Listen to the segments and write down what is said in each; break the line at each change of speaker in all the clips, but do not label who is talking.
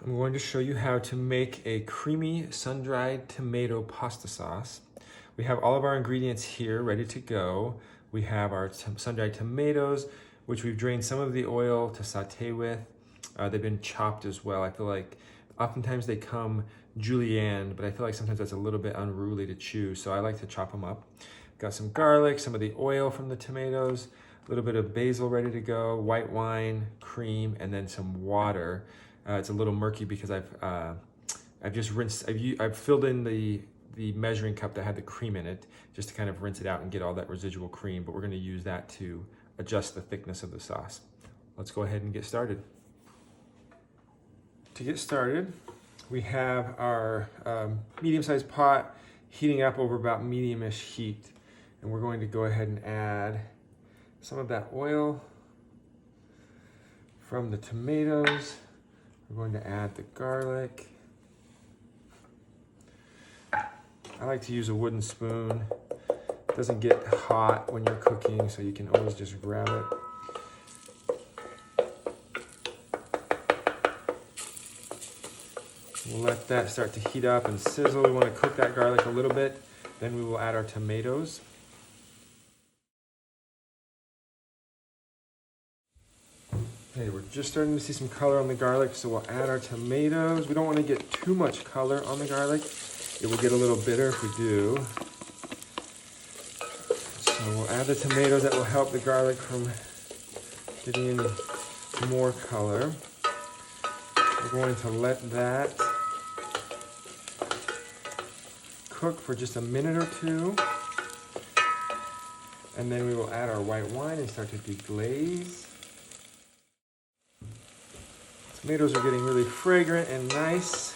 I'm going to show you how to make a creamy sun-dried tomato pasta sauce. We have all of our ingredients here ready to go. We have our sun-dried tomatoes, which we've drained some of the oil to saute with. They've been chopped as well. I feel like oftentimes they come julienne, but I feel like sometimes that's a little bit unruly to chew, so I like to chop them up. Got some garlic, some of the oil from the tomatoes, a little bit of basil ready to go, white wine, cream, and then some water. It's a little murky because I've just rinsed. I've filled in the measuring cup that had the cream in it just to kind of rinse it out and get all that residual cream. But we're going to use that to adjust the thickness of the sauce. Let's go ahead and get started. To get started, we have our medium-sized pot heating up over about medium-ish heat, and we're going to go ahead and add some of that oil from the tomatoes. We're going to add the garlic. I like to use a wooden spoon. It doesn't get hot when you're cooking, so you can always just grab it. We'll let that start to heat up and sizzle. We want to cook that garlic a little bit. Then we will add our tomatoes. Okay, we're just starting to see some color on the garlic, so we'll add our tomatoes. We don't want to get too much color on the garlic. It will get a little bitter if we do. So we'll add the tomatoes. That will help the garlic from getting any more color. We're going to let that cook for just a minute or two. And then we will add our white wine and start to deglaze. Tomatoes are getting really fragrant and nice.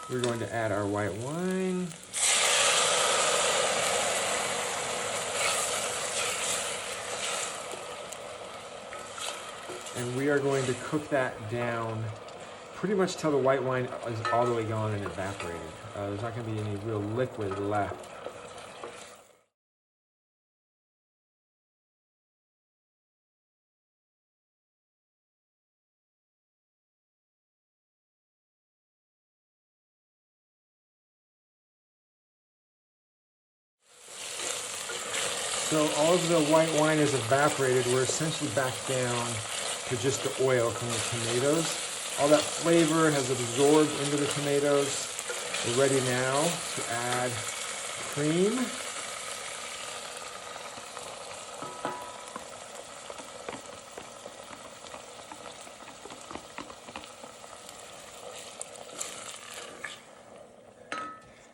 We're going to add our white wine. And we are going to cook that down pretty much till the white wine is all the way gone and evaporated. There's not going to be any real liquid left. So all of the white wine is evaporated. We're essentially back down to just the oil from the tomatoes. All that flavor has absorbed into the tomatoes. We're ready now to add cream.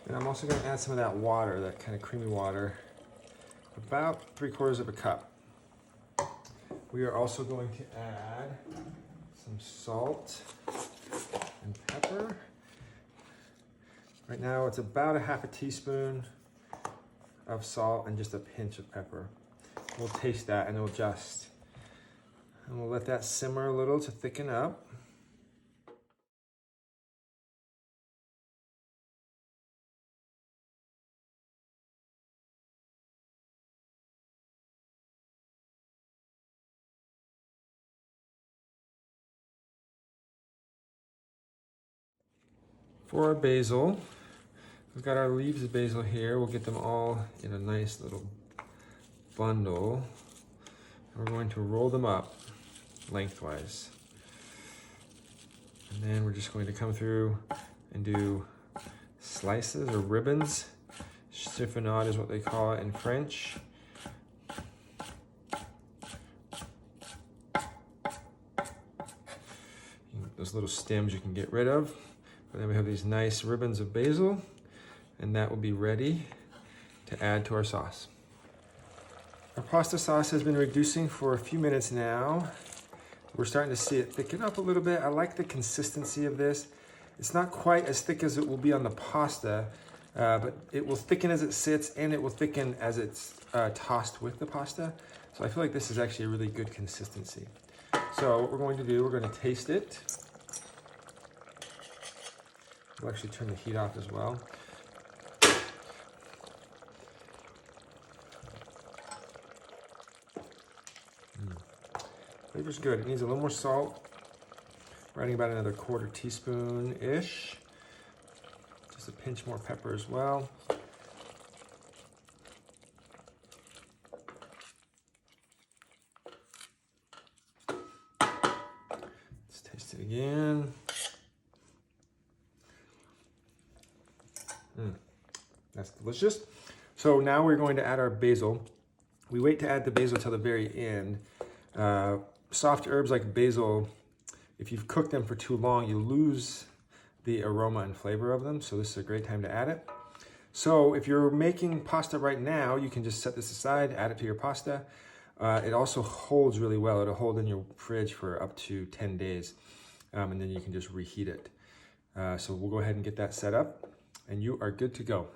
And I'm also going to add some of that water, that kind of creamy water. About 3/4 of a cup. We are also going to add some salt and pepper. Right now it's about a half a teaspoon of salt and just a pinch of pepper. We'll taste that and we'll adjust. And we'll let that simmer a little to thicken up. For our basil, we've got our leaves of basil here. We'll get them all in a nice little bundle. And we're going to roll them up lengthwise. And then we're just going to come through and do slices or ribbons. Chiffonade is what they call it in French. Those little stems you can get rid of. But then we have these nice ribbons of basil, and that will be ready to add to our sauce. Our pasta sauce has been reducing for a few minutes now. We're starting to see it thicken up a little bit. I like the consistency of this. It's not quite as thick as it will be on the pasta, but it will thicken as it sits, and it will thicken as it's tossed with the pasta. So I feel like this is actually a really good consistency. So what we're going to do, we're going to taste it. We'll actually turn the heat off as well. Flavor's good. It needs a little more salt. We're adding about another 1/4 teaspoon-ish. Just a pinch more pepper as well. Let's taste it again. That's delicious. So now we're going to add our basil. We wait to add the basil till the very end. Soft herbs like basil, if you've cooked them for too long, you lose the aroma and flavor of them. So this is a great time to add it. So if you're making pasta right now, you can just set this aside, add it to your pasta. It also holds really well. It'll hold in your fridge for up to 10 days. And then you can just reheat it. So we'll go ahead and get that set up and you are good to go.